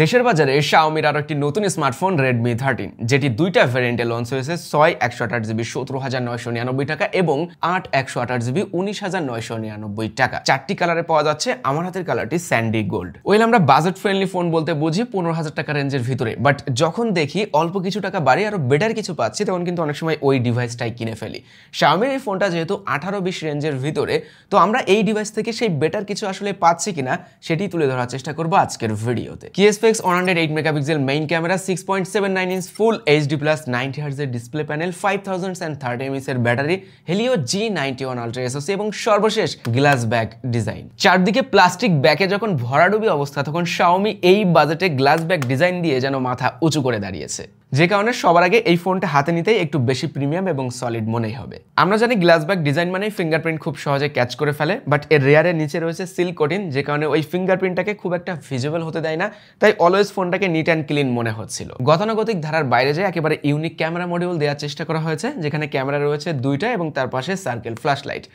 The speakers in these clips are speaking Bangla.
দেশের বাজারে Xiaomiর আরো একটি নতুন স্মার্টফোন Redmi 13 যেটি দুইটা ভ্যারিয়েন্টে লঞ্চ হয়েছে 6 128GB 17,999 টাকা এবং 8 128GB 19,999 টাকা। চারটি কালারে পাওয়া যাচ্ছে, আমার হাতের কালারটি স্যান্ডি গোল্ড। ওয়েল আমরা বাজেট ফ্রেন্ডলি ফোন বলতে বুঝি 15,000 টাকা রেঞ্জের ভিতরে, বাট যখন দেখি অল্প কিছু টাকা বাড়িয়ে আরো বেটার কিছু পাচ্ছি তখন কিন্তু অনেক সময় ওই ডিভাইসটাই কিনে ফেলি। Xiaomiর এই ফোনটা যেহেতু 18-20 রেঞ্জের ভিতরে, তো আমরা এই ডিভাইস থেকে সেই বেটার কিছু আসলে পাচ্ছি কিনা সেটি তুলে ধরার চেষ্টা করব আজকের ভিডিওতে। KSFX 108 megapixel main camera, 6.79 inch ফুল HD+ 90Hz এর ডিসপ্লে প্যানেল, 5030 mAh এর battery, Helio G91 Ultra SoC এবং সর্বশেষ গ্লাস ব্যাক ডিজাইন। চারদিকে প্লাস্টিক ব্যাকে যখন ভরাডুবি অবস্থা, তখন Xiaomi এই বাজেটে গ্লাস ব্যাক ডিজাইন দিয়ে যেন মাথা উঁচু করে দাঁড়িয়েছে, যে কারণে সবার আগে এই ফোনটা হাতে নিতেই একটু বেশি প্রিমিয়াম এবং সলিড মনেই হবে। আমরা জানি গ্লাস ব্যাক ডিজাইন মানে ফিঙ্গারপ্রিন্ট খুব সহজে ক্যাচ করে ফেলে, বাট এর রেয়ারের নিচে রয়েছে সিল্ক কোটিং, যে কারণে ওই ফিঙ্গারপ্রিন্টটাকে খুব একটা ভিজিবল হতে দেয় না, তাই অলওয়েজ ফোনটাকে নিট অ্যান্ড ক্লিন মনে হচ্ছিল। গতানুগতিক ধারার বাইরে যায় একেবারে ইউনিক ক্যামেরা মডিউল দেওয়ার চেষ্টা করা হয়েছে, যেখানে ক্যামেরা রয়েছে দুইটা এবং তার পাশে সার্কেল ফ্ল্যাশ লাইট।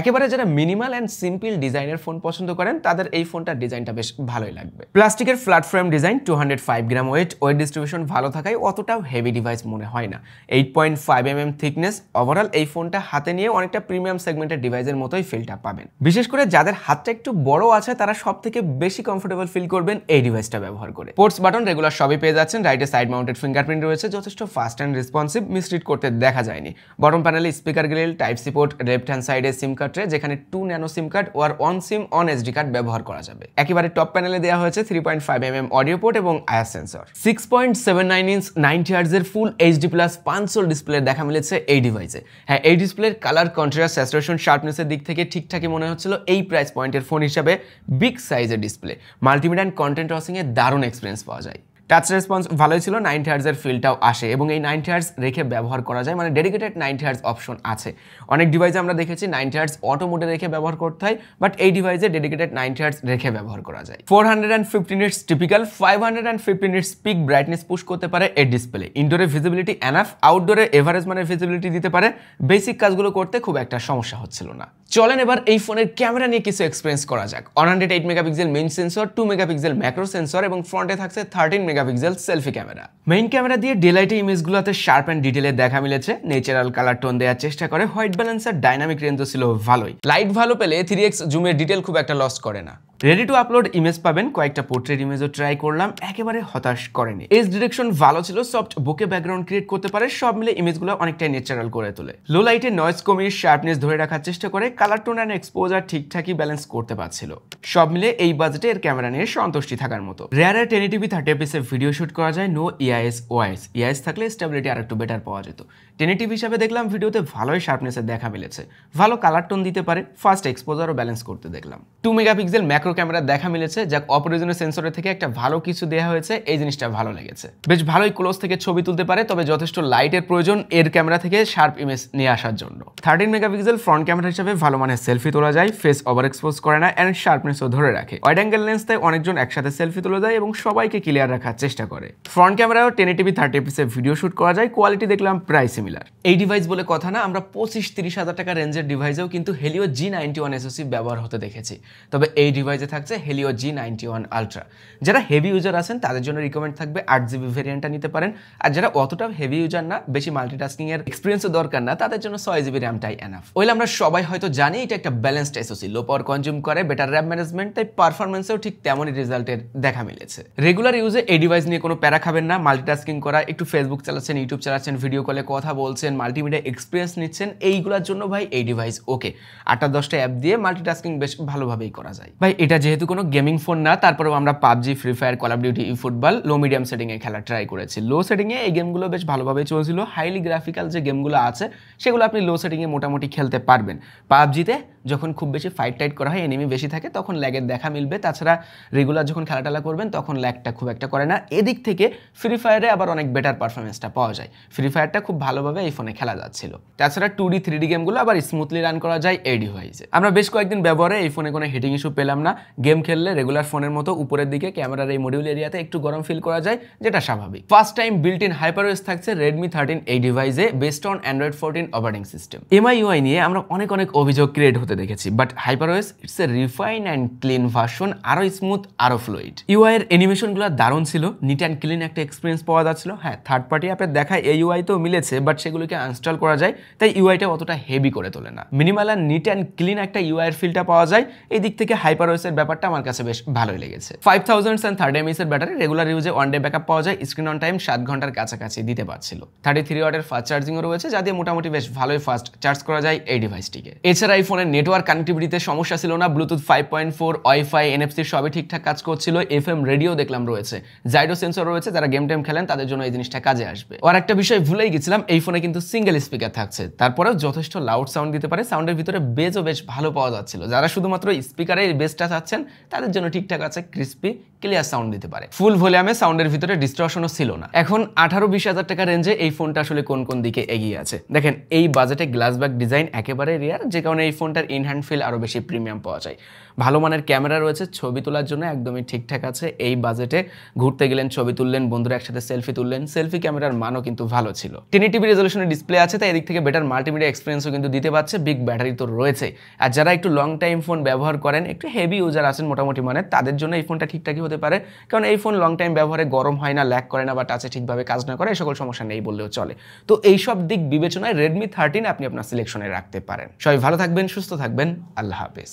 একেবারে যারা মিনিমাল অ্যান্ড সিম্পল ডিজাইনের ফোন পছন্দ করেন তাদের এই ফোনটার ডিজাইনটা বেশ ভালোই লাগবে। প্লাস্টিকের ফ্ল্যাট ফ্রেম ডিজাইন, 205 গ্রাম ওয়েট ডিস্ট্রিবিউশন ভালো থাকায় অতটাও হেভি ডিভাইস মনে হয় না। 8.5 থিকনেস, ওভারঅল এই ফোনটা হাতে নিয়ে অনেকটা প্রিমিয়াম সেগমেন্টের ডিভাইসের মতোই ফিলটা পাবেন। বিশেষ করে যাদের হাতটা একটু বড় আছে তারা সব থেকে বেশি কমফোর্টেবল ফিল করবেন এই ডিভাইসটা ব্যবহার করে। পোর্টস বাটন রেগুলার সবই পেয়ে যাচ্ছেন, রাইটে সাইড মাউন্টেড ফিঙ্গারপ্রিন্ট রয়েছে, যথেষ্ট ফাস্ট অ্যান্ড রেসপন্সিভ, মিসরিড করতে দেখা যায়নি। বটম প্যানেলে speaker grill, type C port, left hand সাইডে সিম কার্ড ট্রে, যেখানে 2 ন্যানো সিম কার্ড ও আর on SIM on SD card ব্যবহার করা যাবে। একেবারে টপ প্যানেলে দেওয়া হয়েছে 3.5 অডিও পোর্ট এবং আয়াস সেন্সর। 6.79 ইঞ্চ 90Hz এর ফুল HD+ 500 ডিসপ্লে দেখা মিলেছে এই ডিভাইসে। হ্যাঁ, এই ডিসপ্লের কালার, কন্ট্রাস্ট, স্যাচুরেশন, শার্পনেসের দিক থেকে ঠিকঠাকই মনে হচ্ছিল এই প্রাইস পয়েন্টের ফোন হিসাবে। বিগ সাইজের display, multimedia and content watching এ দারুণ এক্সপিরিয়েন্স পাওয়া যায়। টাচ রেসপন্স ভালোই ছিল, 90Hz এর ফিলটাও আসে এবং এই 90Hz রেখে ব্যবহার করা যায়, মানে ডেডিকেটেড 90Hz অপশন আছে। অনেক ডিভাইসে আমরা দেখেছি 90Hz অটো মোডে রেখে ব্যবহার করতে হয়, বাট এই ডিভাইসে ডেডিকেটেড 90Hz রেখে ব্যবহার করা যায়। 450 nits typical, 550 nits pick brightness push করতে পারে এই ডিসপ্লে। ইনডোরে ভিজিবিলিটি এনাফ, আউটডোরে এভারেজ মানের ভিজিবিলিটি দিতে পারে। বেসিক কাজগুলো করতে খুব একটা সমস্যা হচ্ছিল না। চলেন এবার এই ফোনের ক্যামেরা নিয়ে কিছু এক্সপিরিয়েন্স করা যাক। 108 megapixel main sensor, 2 megapixel macro sensor এবং ফ্রন্টে থাকছে 13 megapixel selfie camera. Main camera দিয়ে ডেলাইটে ইমেজগুলোতে শার্প অ্যান্ড ডিটেলে দেখা মিলেছে। ন্যাচারাল কালার টোন দেওয়ার চেষ্টা করে, হোয়াইট ব্যালেন্স আর ডাইনামিক রেঞ্জও ছিল ভালোই। লাইট ভালো পেলে 3x জুমের ডিটেল খুব একটা লস করে না। রেডি টু আপলোড ইমেজ পাবেন, কয়েকটা পোর্ট্রেট ইমেজও ট্রাই করলাম, একেবারে হতাশ করেনি। এজ ডিরেকশন ভালো ছিল, সফট বোকে ব্যাকগ্রাউন্ড ক্রিয়েট করতে পারে, সব মিলে ইমেজগুলো অনেকটাই ন্যাচারাল করে তোলে। লো লাইটে নয়েজ কমিয়ে শার্পনেস ধরে রাখার চেষ্টা করে, কালার টোন অ্যান্ড এক্সপোজার ঠিকঠাকই ব্যালেন্স করতে পারছিল। সব মিলে এই বাজেটে এর ক্যামেরা নিয়ে সন্তুষ্টি থাকার মতো। রেয়ারে 1080p 30fps ভিডিও শুট করা যায়, নো EIS OIS। EIS থাকলে স্টেবিলিটি আর একটু বেটার পাওয়া যেত। 1080p হিসাবে দেখলাম ভিডিওতে ভালোই শার্পনেসের দেখা মিলেছে, ভালো কালার টোন দিতে পারে, ফাস্ট এক্সপোজারও ব্যালেন্স করতে দেখলাম। 2 মেগাপিক্সেল ম্যাক্রো ক্যামেরা দেখা মিলেছে, যা অপরিজনীয় সেন্সরের থেকে একটা ভালো কিছু দেওয়া হয়েছে, এই জিনিসটা ভালো লেগেছে। বেশ ভালোই ক্লোজ থেকে ছবি তুলতে পারে, তবে যথেষ্ট লাইটের প্রয়োজন এর ক্যামেরা থেকে শার্প ইমেজ নিয়ে আসার জন্য। 13 মেগাপিক্সেল ফ্রন্ট ক্যামেরা হিসাবে ভালো মানের সেলফি তোলা যায়, ফেস ওভার এক্সপোজ করে না অ্যান্ড শার্পনেসও ধরে রাখে। ওয়াইড অ্যাঙ্গেল লেন্স তাই অনেকজন একসাথে সেলফি তোলা যায় এবং সবাইকে ক্লিয়ার রাখার চেষ্টা করে। ফ্রন্ট ক্যামেরাও 1080p 30fps ভিডিও শুট করা যায়, কোয়ালিটি দেখলাম প্রায় সিমিলার। এই ডিভাইস বলে কথা না, আমরা 25-30 হাজার টাকা রেঞ্জের ডিভাইসেও কিন্তু Helio G91 SoC ব্যবহার হতে দেখেছি, তবে এই ডিভাইসে থাকছে Helio G91 Ultra। যারা হেভি ইউজার আছেন তাদের জন্য রিকমেন্ড থাকবে 8GB ভেরিয়েন্টটা নিতে পারেন, আর যারা অতটা হেভি ইউজার না, বেশি মাল্টিটাস্কিং এর এক্সপিরিয়েন্সও দরকার না, তাদের জন্য 6GB র্যামটাই এনাফ। ওইলে আমরা সবাই হয়তো জানি এটা একটা ব্যালেন্সড SoC, লো পাওয়ার কনজিউম করে, বেটার র্যাম ম্যানেজমেন্ট, তাই পারফরমেন্সেও ঠিক তেমনই রেজাল্টের দেখা মিলেছে। রেগুলার ইউজে এই ডিভাইস নিয়ে কোনো প্যারা খাবেন না। মাল্টিটাস্কিং করা, একটু ফেসবুক চালাচ্ছেন, ইউটিউব চালাচ্ছেন, ভিডিও কলে কথা বলছেন, মাল্টিমিডিয়া এক্সপিরিয়েন্স নিচ্ছেন, এইগুলোর জন্য ভাই এই ডিভাইস ওকে। 8-10টা অ্যাপ দিয়ে মাল্টিটাস্কিং বেশ ভালোভাবেই করা যায়। ভাই এটা যেহেতু কোনো গেমিং ফোন না, তারপরেও আমরা PUBG, free fire, call of duty, football low medium setting এ খেলা ট্রাই করেছি। লো সেটিং এ এই গেমগুলো বেশ ভালোভাবে চলছিল। হাইলি গ্রাফিক্যাল যে গেমগুলো আছে সেগুলো আপনি লো সেটিং এ মোটামুটি খেলতে পারবেন। PUBG-তে যখন খুব বেশি ফাইট টাইট করা হয়, এনিমি বেশি থাকে, তখন ল্যাগের দেখা মিলবে। তাছাড়া রেগুলার যখন খেলাটালা করবেন তখন ল্যাগটা খুব একটা করে না। এদিক থেকে ফ্রি ফায়ারে আবার অনেক বেটার পারফরমেন্সটা পাওয়া যায়। ফ্রি ফায়ারটা খুব ভালোভাবে এই ফোনে খেলা যাচ্ছিল। তাছাড়া 2D 3D গেমগুলো আবার স্মুথলি রান করা যায় এই ডিভাইসে। আমরা বেশ কয়েকদিন ব্যবহারে এই ফোনে কোনো হিটিং ইস্যু পেলাম না। গেম খেললে রেগুলার ফোনের মতো উপরের দিকে ক্যামেরার এই মডিউল এরিয়াতে একটু গরম ফিল করা যায়, যেটা স্বাভাবিক। ফার্স্ট টাইম বিল্ট ইন হাইপারওয়েস থাকছে Redmi 13 এই ডিভাইসে, based on Android 14 operating system. MIUI নিয়ে আমরা অনেক অভিযোগ ক্রিয়েট হতে দেখেছি, but HyperOS it's a refine and clean version, আরো স্মুথ, আরো ফ্লুইড। ইউআই এর অ্যানিমেশনগুলো দারুণ ছিল, নিট অ্যান্ড ক্লিন একটা এক্সপিরিয়েন্স পাওয়া যাচ্ছিল। হ্যাঁ, থার্ড পার্টি অ্যাপের দেখা এই ইউআই তো মিলেছে, বাট সেগুলোকে আনস্টল করা যায়, তাই ইউআইটা অতটা হেভি করে তোলে না। মিনিমাল আর নিট অ্যান্ড ক্লিন একটা ইউআই এর ফিলটা পাওয়া যায়। এই দিক থেকে HyperOS এর ব্যাপারটা আমার কাছে বেশ ভালোই লেগেছে। 5030 mAh এর ব্যাটারি, রেগুলার ইউজে 1 ডে ব্যাকআপ পাওয়া যায়, স্ক্রিন অন টাইম 7 ঘন্টার কাছাকাছি দিতে পারছিল। 33 ওয়াটের ফাস্ট চার্জিংও রয়েছে, যা দিয়ে মোটামুটি বেশ ভালোই ফাস্ট চার্জ করা যায় এই ডিভাইসটিকে। এছাড়া এই ফোনের নেটওয়ার্ক কানেক্টিভিটিতে সমস্যা ছিল না, ব্লুটুথ 5.4, ওয়াইফাই, NFC সবই ঠিকঠাক কাজ করছিল। FM রেডিও দেখলাম রয়েছে, জাইরো সেন্সর রয়েছে, যারা গেম টেম খেলেন তাদের জন্য এই জিনিসটা কাজে আসবে। আর একটা বিষয় ভুলেই গেছিলাম, এই ফোনে কিন্তু সিঙ্গেল স্পিকার থাকছে, তারপরেও যথেষ্ট লাউড সাউন্ড দিতে পারে। সাউন্ডের ভিতরে বেজও বেশ ভালো পাওয়া যাচ্ছিল। যারা শুধুমাত্র স্পিকারে বেসটা চাচ্ছেন তাদের জন্য ঠিকঠাক আছে, ক্রিস্পি ক্লিয়ার সাউন্ড দিতে পারে। ফুল ভলিউমে সাউন্ডের ভিতরে ডিস্টরশনও ছিল না। এখন 18-20 হাজার টাকা রেঞ্জে এই ফোনটা আসলে কোন কোন দিকে এগিয়ে আছে দেখেন। এই বাজেটে গ্লাস ব্যাক ডিজাইন একেবারে রেয়ার, যে কারণে এই ফোনটার ইন হ্যান্ড ফিল আরো বেশি প্রিমিয়াম পাওয়া যায়। ভালো মানের ক্যামেরা রয়েছে, ছবি তোলার জন্য একদমই ঠিকঠাক আছে। এই বাজেটে ঘুরতে গেলেন, ছবি তুললেন, বন্ধুরা একসাথে সেলফি তুললেন, সেলফি ক্যামেরার মানও কিন্তু ভালো ছিল। 1080p রেজলিউশনের ডিসপ্লে আছে, তাই এদিক থেকে বেটার মাল্টিমিডিয়া এক্সপিরিয়েন্সও কিন্তু দিতে পারছে। বিগ ব্যাটারি তো রয়েছে। আর যারা একটু লং টাইম ফোন ব্যবহার করেন, একটু হেভি ইউজার আছেন মোটামুটি মানে, তাদের জন্য এই ফোনটা ঠিকঠাকই হতে পারে। কারণ এই ফোন লং টাইম ব্যবহারে গরম হয় না, ল্যাগ করে না, বা টাচে ঠিকভাবে কাজ না করে, এই সকল সমস্যা নেই বললেও চলে। তো এইসব দিক বিবেচনায় Redmi 13 আপনি আপনার সিলেকশনে রাখতে পারেন। সবাই ভালো থাকবেন, সুস্থ থাকবেন, আল্লাহ হাফেজ।